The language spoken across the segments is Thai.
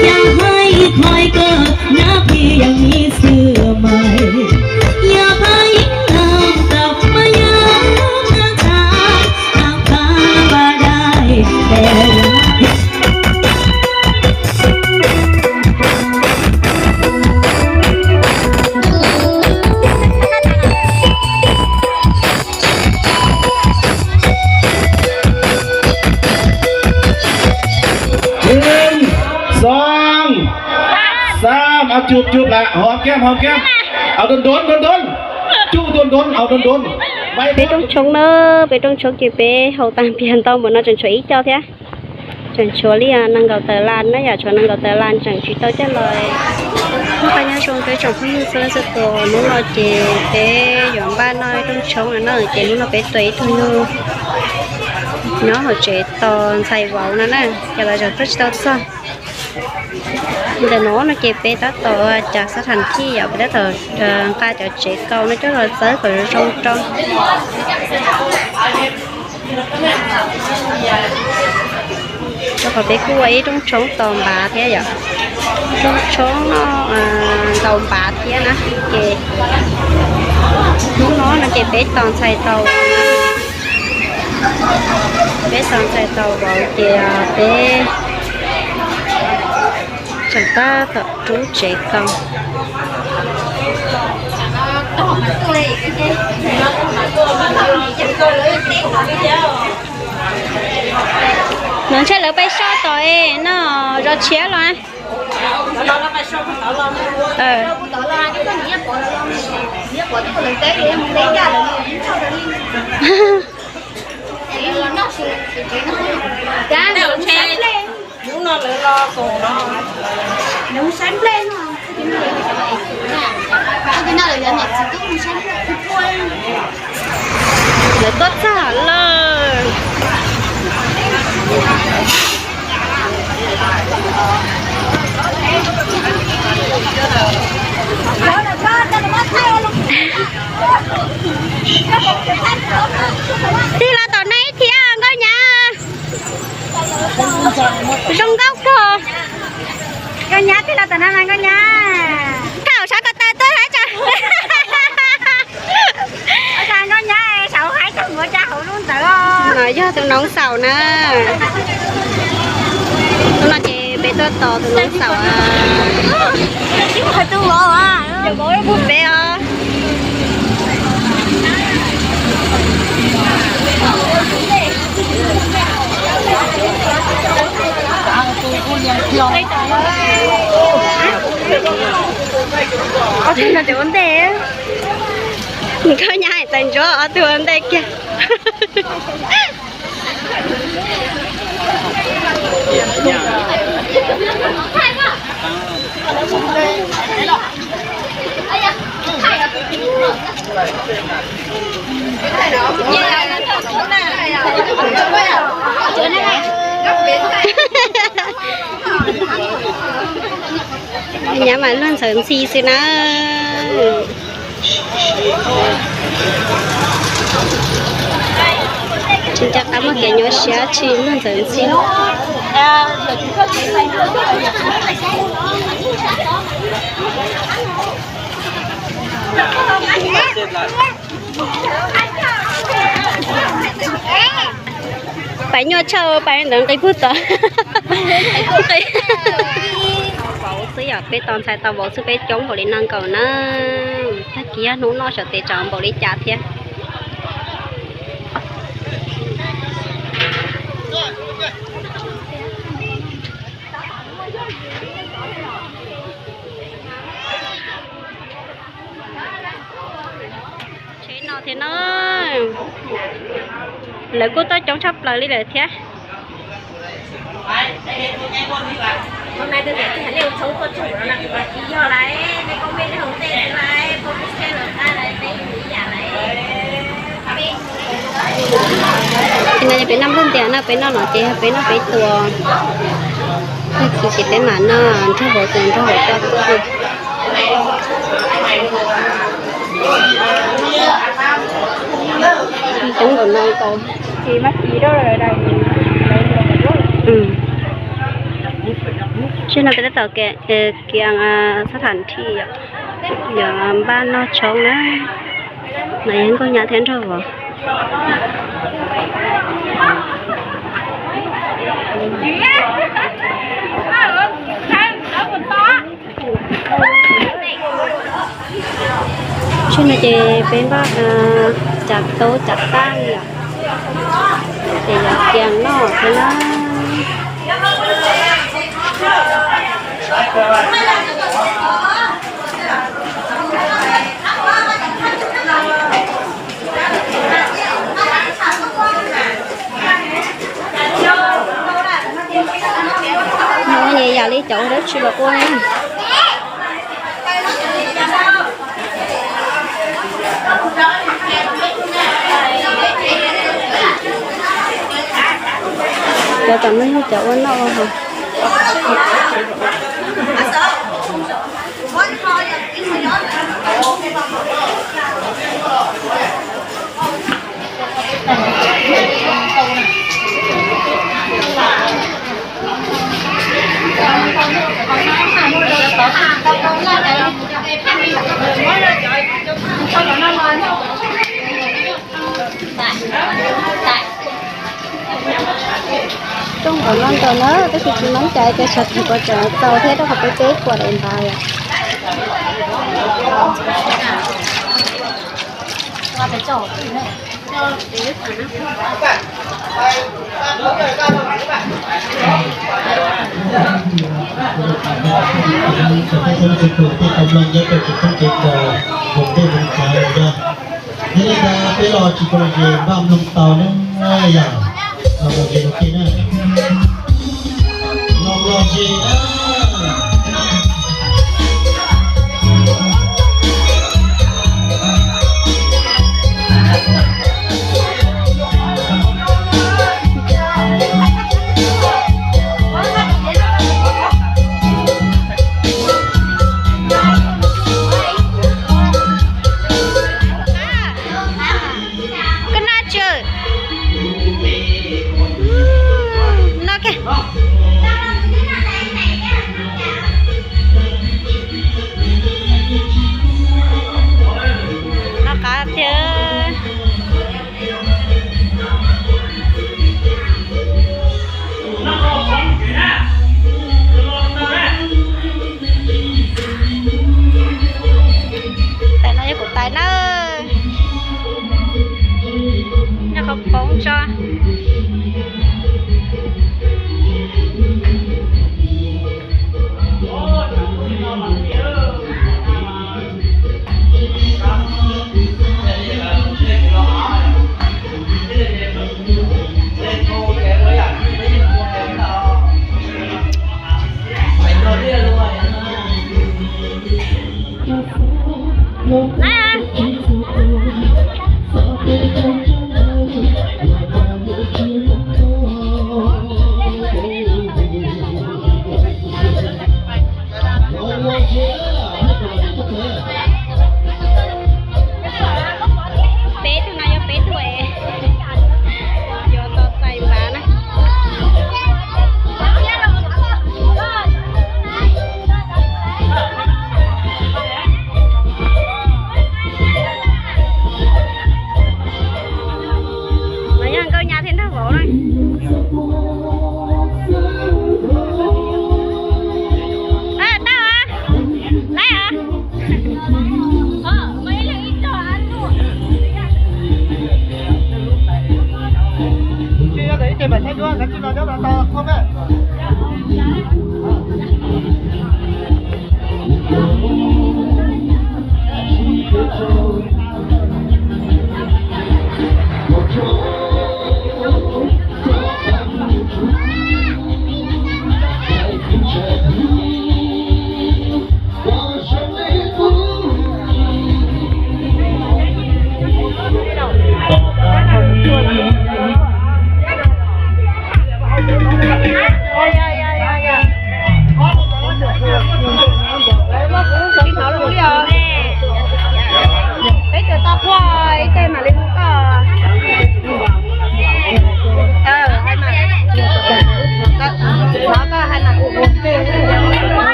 อย่าให้คอยเกิดนะพี่ยังมีเสื้อใหม่อย่าพายิ่งทำกลับมาย้ำนะจ๊ะหากพามาได้แต่ เอาจูบละหอมแก้มเอาโดนจูบโดนเอาโดนbé trong trống nữa bé trong trống kì bé hậu tàng biển tao muốn nó chuẩn chuẩn ít cho thế chuẩn chúa li à năng gạo tờ lan nó giả chuẩn năng gạo tờ lan chẳng chỉ tao chết lời nó phải nhớ trong cái trống không sơ sơ tổ nó lo chè bé dọn ba nơi trong trống là nó ở chè nó bé tuổi thôi nữa nó họ chè toàn xài vào nó nè giờ là rất tao sao để nó kẹp bé tá tổ chả sát thành chi giờ bé tờ ca cho trẻ câu nó chắc là tới phải trong cho còn bé cô ấy trong trống toàn bà thế vậy trong trống nó tàu bà thế nè kì nó kẹp bé toàn xài tàu bé toàn xài tàu vào kìa bé chẳng ta thật chú trẻ con nó chơi lỡ bay sao tội nó rồi chia rồi đúng nó lại lo cổ nó sáng lên không cái nào là này chỉ có sáng lên lại tốt trả lời thì là tao này thì coi nhà rung gốc cơ coi nhà thì là tao này coi nhà cào sao có tay tới hả trời sao coi nhà sầu hai trăm của cha hậu luôn tự nói cho tụi nón sầu nè tụi nó chỉ bé tôi to tụi nón sầu à chứ phải tôi bộ à giờ bố nó buồn bé à 어떻게 나 좋은데? 그냥 일단 줘, 좋은데 kia. Nhà mà luôn sớm xì xí nó chính chắc tao mà cái nhớ xé chi luôn sớm xí phải nhớ chờ phải đừng cái phút đó sứ giờ bé toàn xài tàu bộ sứ bé chống bộ đi năng cầu nó cái kia nó sợ tê chọn bộ đi chặt thế chế nó thế nó lấy cô tôi chống chấp lời đi lời thế hôm nay tôi để cái hạt leo xấu con chủ nó là giờ đấy cái công viên hồng tê này công viên xe lửa ta này đây giả này cái này phải năm luôn tiền nó phải nó nói tiền phải nó phải tua cái chỉ cái mà nó cho bộ tiền cho bộ cho chúng còn non còn thì mất gì đó rồi đây ช่วยเราไปได้ต่อแกเกียงสถานที่อย่างบ้านนอกช่องนะไหนยังก็nhà thêm rồiช่วยเราจะเป็นบ้านจากโต๊ะจากตั้งเนี่ยแต่อยากเกียงนอกใช่ไหมnó nhẹ giờ lấy chỗ đất chưa qua cho tầm mấy chỗ nó không trong còn non tàu nó cái gì chỉ nóng chạy cái sạch thì có chợ tàu thế đó học cái tết của đèn bài à qua cái chỗ nàyนี่นะไปรอจิโกเจบ้ามลงเตานั่นอย่างเราโอเคโอเคนะลองรอจี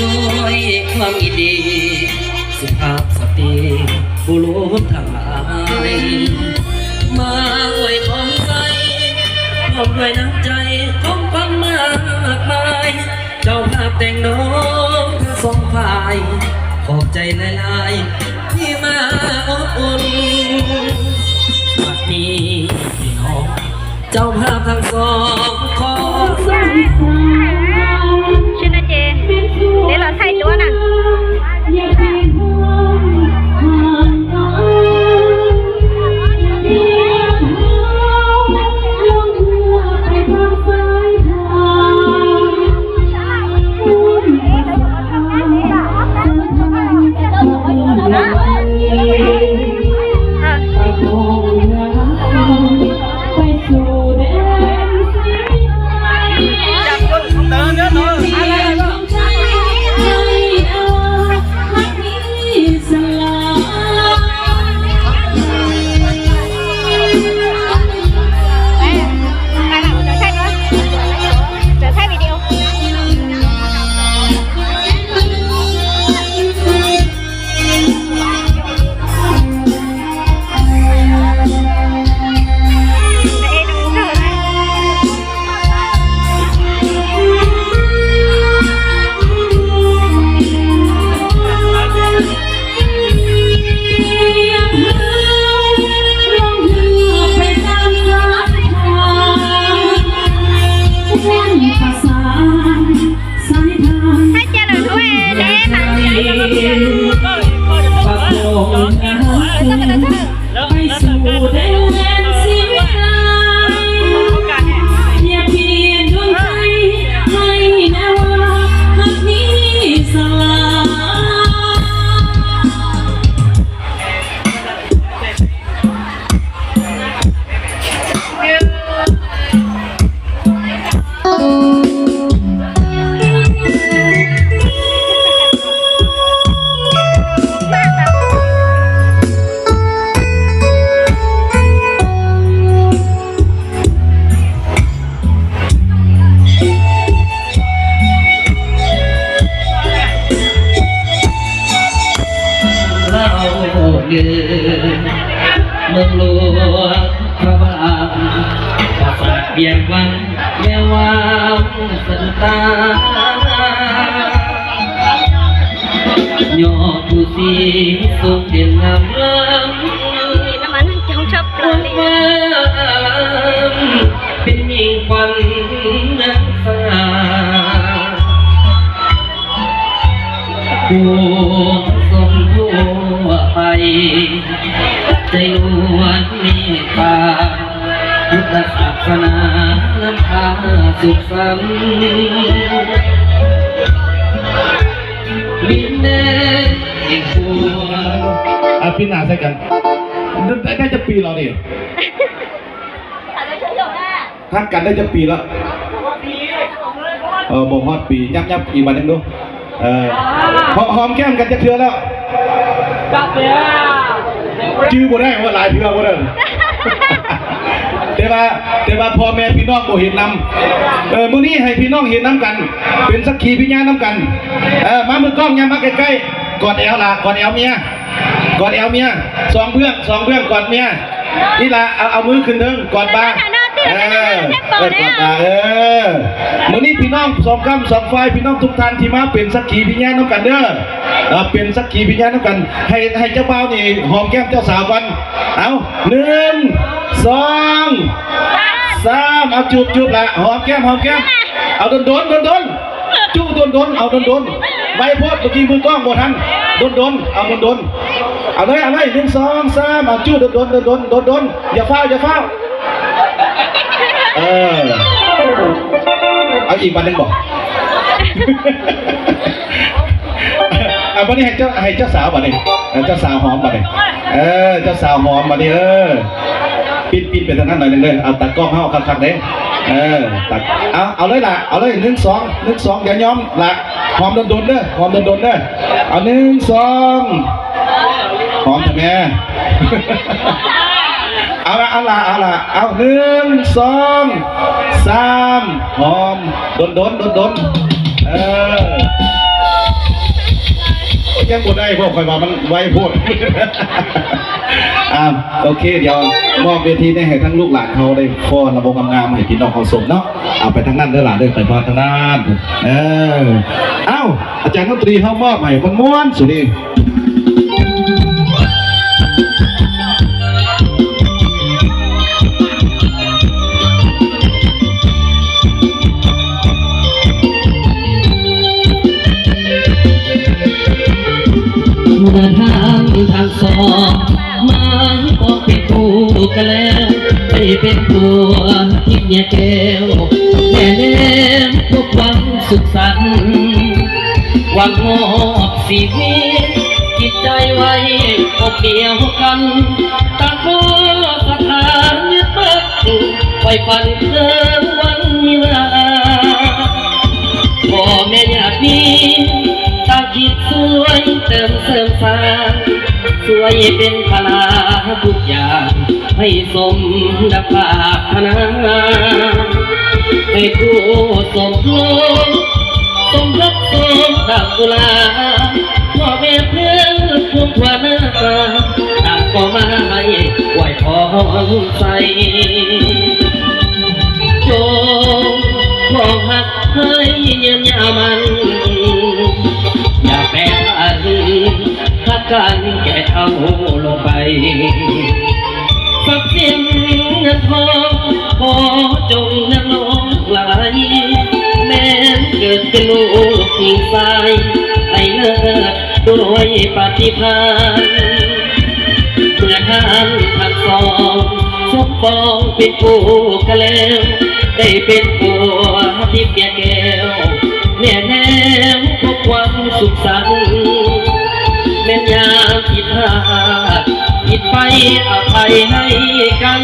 ด้วยความยินดีสุภาพสตรีบุรุษทั้งหลายมาอวยพรใจพร้อมด้วยน้ำใจของฟังมากมายเจ้าภาพแต่งน้องทั้งสองฝ่ายขอบใจหลายๆที่มาอบอุ่นบัดนี้พี่น้องเจ้าภาพทั้งสองขอ ชื่อนาเจเดี๋ยวเราใส่ตัวน่ะ เมืองหลวงพระบางปราสาทเบียงวังแม่วางสันตายอดผู้สีทรงเด่นงามล้ำ น้ำมันจังชอบเลย เป็นหญิงควันนักสาผู้ทรงทั่วไปใจล้วนเมตตาพุทธศาสนาน้ำพาสุขสันต์ดินแดนแห่งปวง พี่นาใส่กันได้จะปีเราดิทักกันได้จะปีแล้วบ่ฮอดปียับอีกวันนึงดูหอมแก้มกันจะเทือแล้วจื้อบ่ได้ว่าหลายเทือบ่ได้แต่ว่าพ่อแม่พี่น้องบ่เห็นนำมื้อนี้ให้พี่น้องเห็นนำกันเป็นสักขีพยานนำกันมามือกล้องอย่ามาใกล้ๆกอดแอวล่ะกอดแอวเมียกอดแอวเมียสองเพื่อนกอดเมียนี่ล่ะเอามือขึ้นเถิงกอดบ่ากอดบ่ามื้อนี้พี่น้องสองคำสองฝ่ายพี่น้องทุกท่านที่มาเป็นสักขีพยานนำกันเด้อเป็นสักขีพยานนำกันให้เจ้าบ่าวนี่หอมแก้มเจ้าสาวกันเอา1 2 3เอาจูบละหอมแก้มเอาโดนจูบโดนเอาโดนไว้โพดเมื่อกี้มือกล้องบ่ทันโดนเอาโดนเอาเลย1 2 3เอาจูบโดนอย่าฟ้าวเอาอีกวันนึงบอกวันนี้ให้เจ้าสาวมาดิเจ้าสาวหอมมาดิเจ้าสาวหอมมาดิปิดไปทางนั้นหน่อยนึงเลยเอาตัดกล้องเข้าคักๆเลยตัดเอาเลยล่ะเอาเลย1 2อย่ายอมล่ะหอมโดนเด้อเอา1 2หอมทำไมเอาละเอา1 2 3หอมโดน ยังบ่ได้เพราะคอยว่ามันไว้โพด โอเคเดี๋ยวมอบเวทีนี้ให้ทั้งลูกหลานเขาได้ฟ้อนระบบงามๆให้พี่น้องเขาสมเนาะเอาไปทางนั้นเด้อหลานเด้อไปฟ้อนทางนั้นอาจารย์ดนตรีเขามอบให้คนม้วนสุดดีเดินทางสองมาก็เป็นคู่กันแล้วไม่เป็นตัวที่เมียแก้วแน่แน่พวกหวังสุขสันต์หวังมอบชีวิตจิตใจไว้อบเดียวกันต่างก็สถานยึดมั่นไว้ฝันเธอวันเวลาพ่อแม่อยากดีต่างคิดสวยเติมเสริมสร้างสวยเป็นพลาทุกอย่างให้สมดังปรารถนาให้ผู้สมรู้สมรักสมดังกุลาพ่อแม่เพื่อนทุกวันต่างก็มาให้ไหวพรใส่จงมองหักให้เยืนยาวมันอย่าแปรผันถ้าการแก่เท่าลงไปทรัพย์สินเงินทองขอจงนั่งลงไหลแม้เกิดเป็นลูกหญิงชายให้เลิศด้วยปฏิภาณเมื่อท่านทั้งสองสมปองเป็นคู่กันแล้วได้เป็นตัวที่เปียแก้วแน่แน่พบความสุขสันต์แม่นยามผิดพลาดผิดไปอภัยให้กัน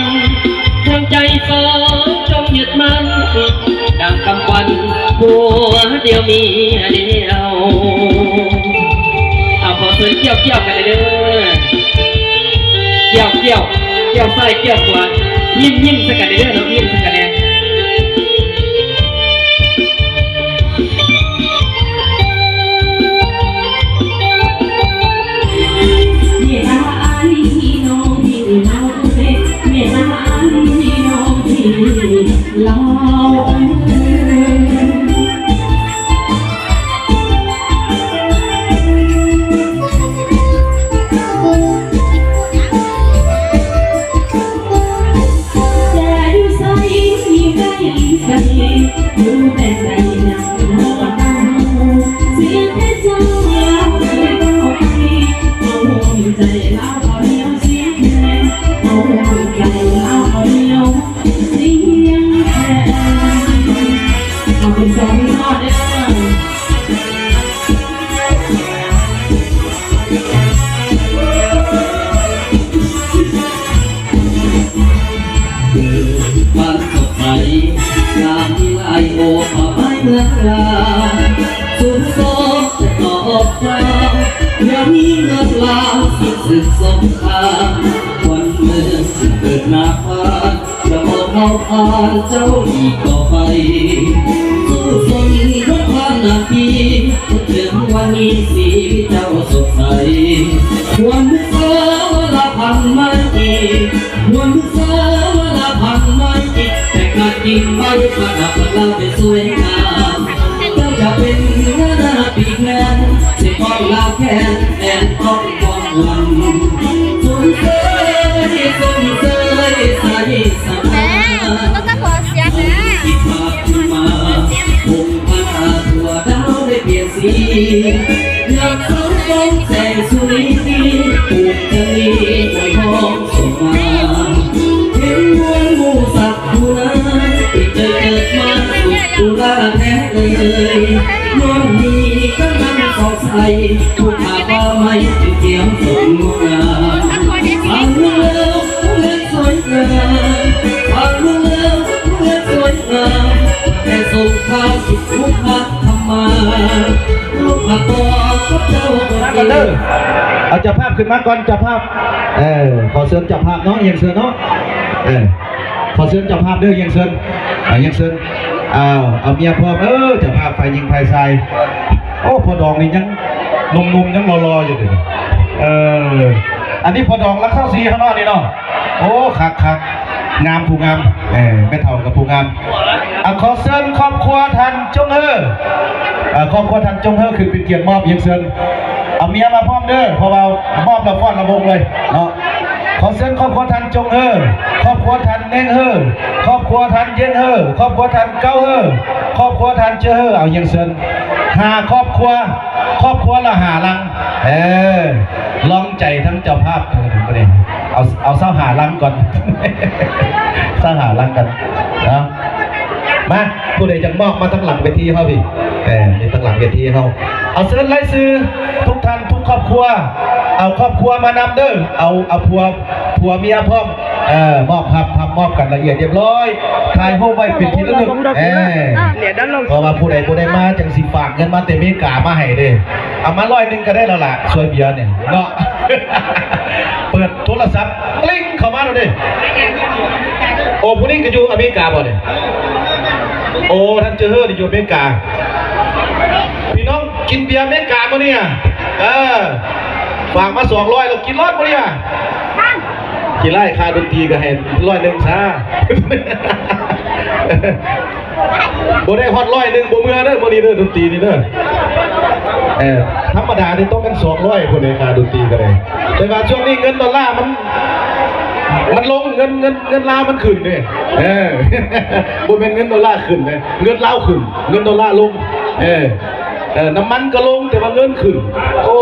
ดวงใจสองจงยึดมั่นดังคำขวัญหัวเดียวมีเดียวขอเชิญเกี่ยวกันเลยเด้อเกี่ยวไส้เกี่ยวขวายิ้มสักกันเลยเด้อเรายิ้มสักกันเลยสุดโศกจะตอบคำยังมีเงินลาวสิ้นสุดสงครามวันเมื่อเกิดหน้าฟ้าจะมองเอาผ่านเจ้าอีกต่อไปสู้สนรักผ่านนาทีถึงวันนี้สีเจ้าสดใสวันที่เธอเวลาผ่านมาอีกวันที่เธอเวลาผ่านมาอีกแต่การกินไม่ประดับเราเป็นสวยงามจะเป็นหน้าปีกแน่นสิบองลาแค่แอนต้องมองวันสุนเสยใส่สนาที่พาขึ้นมาคงพันอาตัวดาวได้เปลี่ยนสีอยากสนใจแสงสุรินีผูกจะมีไว้ห้องส่งมาเห็นมวลหมู่สัตว์ผู้นั้นที่เกิดมาสุดตุลาแท้เลยนอนมีก็นั่งสอดใส่ผู้ขาก็ไม่เกี่ยวสมงามฟังเรื่องเรื่องสวยงามฟังเรื่องสวยงามแต่ส่งข่าวสิผู้ขาทำมาลูกขาตัวก็เจ้าคนเดียว เอาจับภาพขึ้นมาก่อนจับภาพขอเชิญจับภาพเนาะยังเชิญเนาะขอเชิญจับภาพเด้อยังเชิญยังเชิญเอาเมียพร้อมจับภาพไฟยิงไฟใส่โอ้พอดองนี่ยัง หนุ่มๆยังรอๆอยู่ดิอันนี้พอดองรักเข้าสีข้างนอกนี่เนาะโอ้คักงามผู้งามไม่เท่ากับผู้งามขอเชิญครอบครัวทันจงเฮอครอบครัวทันจงเฮอคือเป็นเกียรติมอบยังเชิญเอาเมียมาพร้อมเด้อเพราะว่ามอบเราฟ้อนระวงเลยเนาะขอเชิญครอบครัวทันจงเฮอครอบครัวทันเน่งเฮอครอบครัวทันเย็นเฮอครอบครัวทันเก้าเฮอครอบครัวทันเจอเฮอเอายังเชิญ5ครอบครัวละ5ลังลองใจทั้งเจ้าภาพถึงประเด็นเอาเศร้าหาลังก่อน เศร้าหาลังกันนะมาผู้ใดจะมอบมาทั้งหลังเวทีเขาพี่นี่ทั้งหลังเวทีเขาเอาเชิญไล่ซื้อทุกท่านทุกครอบครัวเอาครอบครัวมานำเด้อเอาผัวเมียพร้อมมอบมอบกันละเอียดเรียบร้อยถ่ายรูปไว้เป็นที่ระลึกเพราะว่าผู้ใดมาจังสิฝากเงินมาเต็มเมกามาให้เด้เอามา100ก็ได้แล้วล่ะช่วยเบียร์เนี่ยเนาะ เปิดโทรศัพท์กลิ้งเข้ามาดูดิโอ้ผู้นี้ก็อยู่อเมริกาบ่เนี่ยโอ้ท่านเจอเฮอที่อยู่อเมริกาพี่น้องกินเบียร์อเมริกาบ่เนี่ยฝากมา200เรากินรอดบ่เนี่ยกี่ไร่ค่าดนตรีก็ให้100ซะบ่ได้ฮอด100บ่เมื่อเด้อมื้อนี้เด้อดนตรีนี่เด้อธรรมดานี่ต้องกัน200คนในค่าดนตรีก็ได้แต่ว่าช่วงนี้เงินดอลลาร์มันลงเงินลาวมันขึ้นเนี่ยบ่เป็นเงินดอลลาร์ขึ้นเลยเงินลาวขึ้นเงินดอลลาร์ลงน้ำมันก็ลงแต่ว่าเงินขึ้นโอ้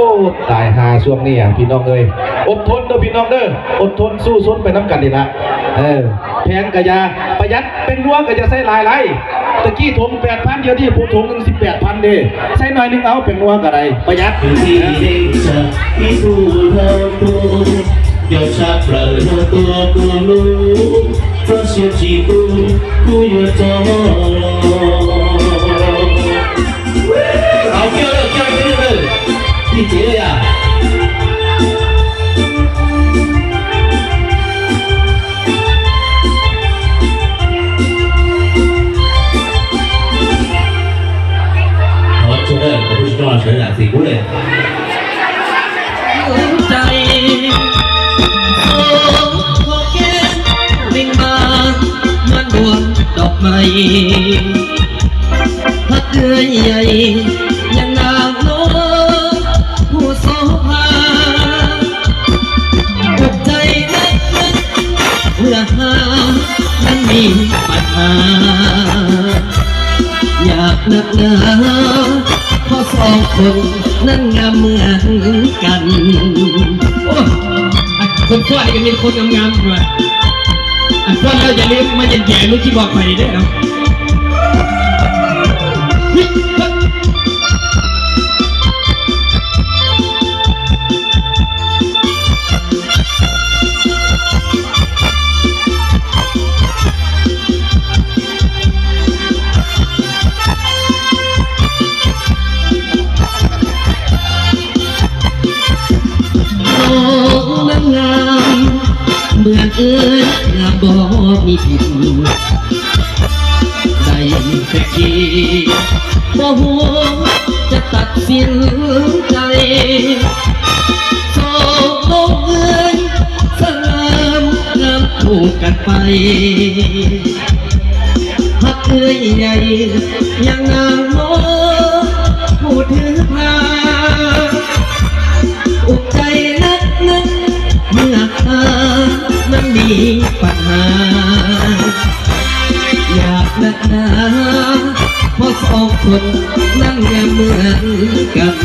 ตายหาช่วงนี้อ่ะพี่น้องเอ้ยอดทนเด้อพี่น้องเด้ออดทนสู้ซ้นไปน้ำกันนี่ละแพงกะยาประหยัดเป็นนัวก็จะใส่หลายตะกี้ถุง 8,000 เดี๋ยวนี้ผู้ถุงนึง 18,000 เด้ใส่หน่อยนึงเอาเป็นนัวก็ได้ประหยัด要插不了多个路，这些几步不越走了。好，漂亮，你姐呀！好，这个我不是钟老师啊，谁过来？ใจวิ่งมาเหมือนดวงดอกไม้พักเกยใหญ่ยังงามโน้ผู้โสภาปลุกใจนักเพื่อหามันมีปัญหาอยากนักหนาเพราะ2 คนนั้นงามเหมือนกันคนฟ้อนนี่ก็มีคนงามๆด้วยฟ้อนแล้วอย่าลืมมาแย่ๆลูกที่บอกไปด้วยนะเมื่อเอ้ยงามบ่มีผิดได้แต่คิดบ่ฮู้จะตัดสินใจ2 เอ้ยสงามงามคู่กันไปพักเอ้ยใหญ่ยังงามโน้ผู้ถือพาอุกใจนักเมื่อมันมีปัญหาอยากนักหนาเพราะ2 คนนั่งงามเหมือนกัน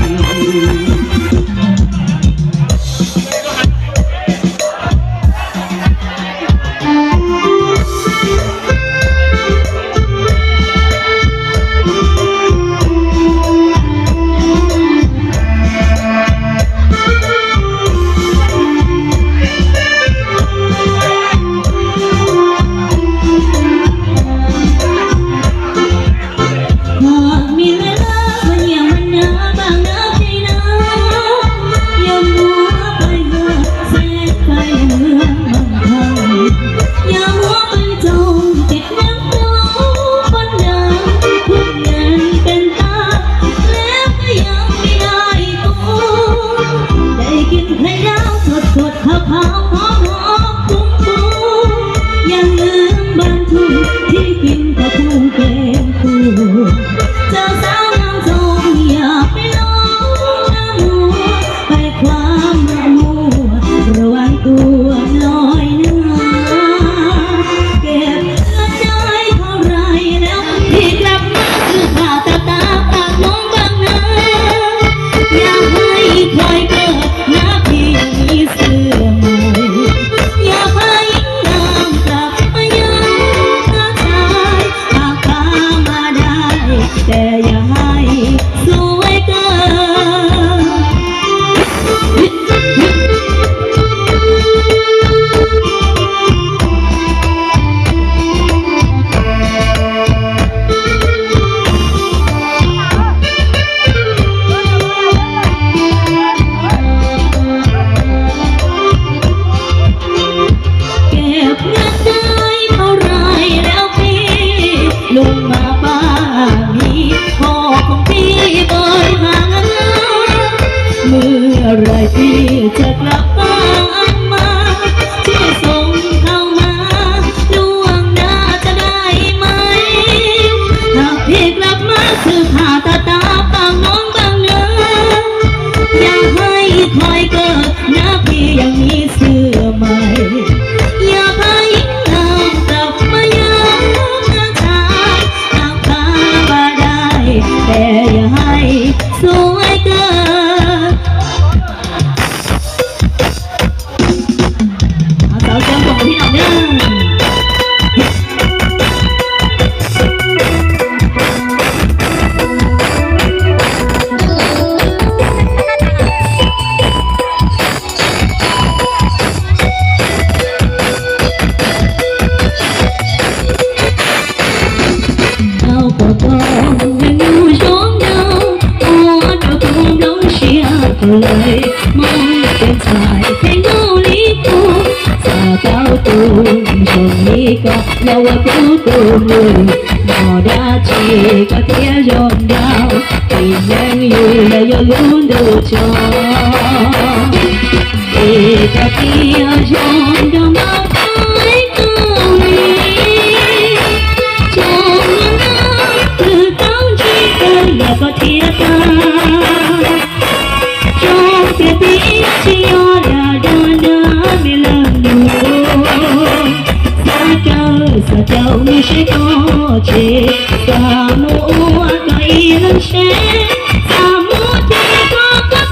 có nhau cứu từ người mò đã chỉ có thể dồn đau thì nhanh như là do luôn được cho thì có kia dồn đau máu tới cười trong những năm từ tao chỉ tôi là có thể ta trong việc biết chỉ là đơn đã bị lần sa châu mi sẽ có chế sa mua cây lần sẽ sa mua thì có ta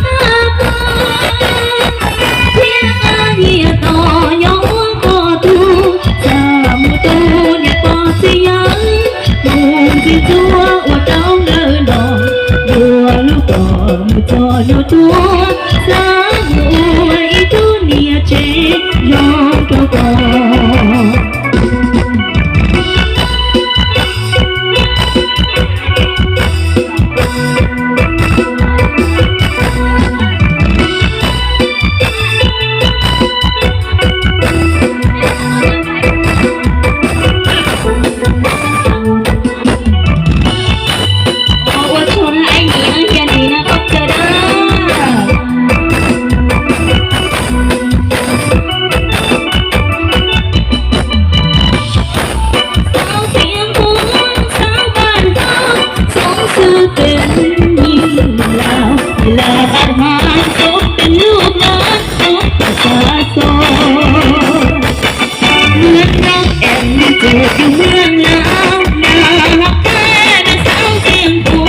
thiên ai to nhau có tu sa mua tu nhà có gì nhớ buồn gì chúa ở trong đời đỏ đùa lúc đỏ mua cho nhau tua sa mua ít tu nia chế lòng cho con là bạn hai tốt tình lúc lớn tốt và xa xôi nước mắt em từ yêu hương lão nào thế đã sao riêng của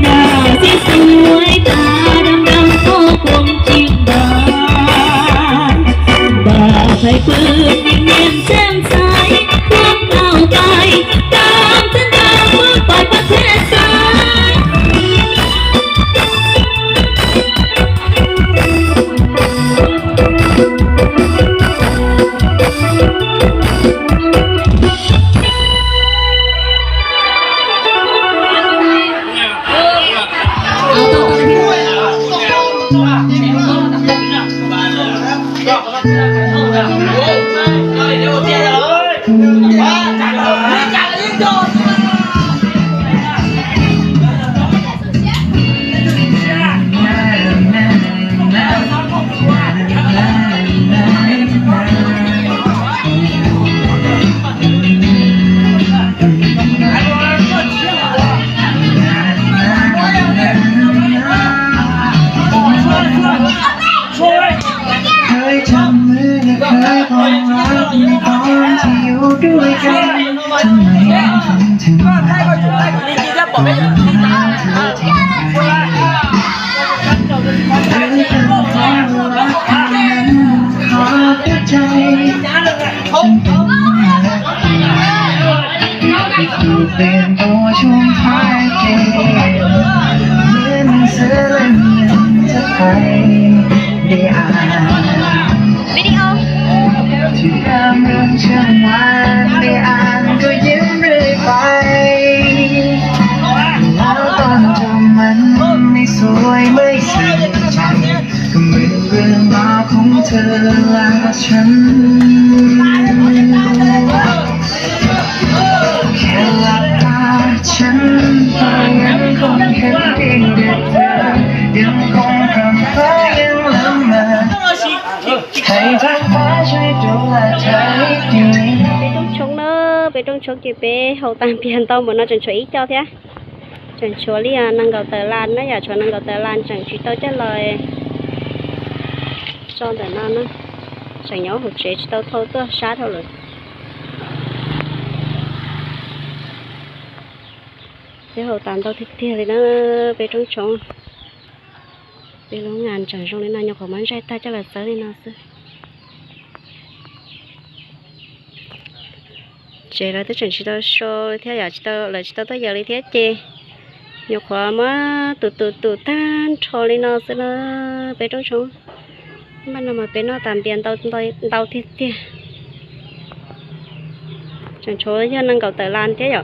nào chỉ suối ta đăm đăm có cùng chim đàn bà phải quên những niềm xem sai không nào tay tam thân ta bước bài bắt thế saiด้วยกันทำไมต้องถึงวันเธอทิ้งไปหรือเป็นเพราะรักครั้งนั้นขาดใจที่ถูกเปลี่ยนตัวช่วงท้ายเกมเหมือนเสือเล่มยังจะไปได้อ่านวิดีโอที่ทำเรื่องเชื่อมันได้อ่านก็ยิ้มเรื่อยไปแล้วตอนจบมันไม่สวยไม่สนใจก็เหมือนเรื่องราวของเธอและฉันแค่หลับตาฉันก็ยังคงเห็นเพียงเด็กเธอยังคงพร่ำเพรื่อยังละเมอให้ทางฟ้าช่วยดูแลเธอให้ดี bên trong chỗ kia bé hậu tam biển tao muốn nó chuẩn chuẩn ít cho thế chuẩn chuẩn đi à năng cầu tờ lan nó giờ chuẩn năng cầu tờ lan chẳng chỉ tao chết lời cho tờ non nó chẳng nhớ hụt chế tao thôi tôi sát thôi rồi thế hậu tam tao thích thiệt thì nó bên trong chỗ bên nó ngàn chẳng trong đến nào nhập khẩu món trái ta chắc là sớm đi nào xưa chế là tới chuẩn chỉ tao show theo giờ chỉ tao là chỉ tao tới giờ đi theo chế nhập khóa mà tụt tan cho lên nó sẽ là bé trong chúng mà nó mà bé nó tạm biệt tao thiết thiết chẳng chỗ cho năng cầu tờ lan thế nhở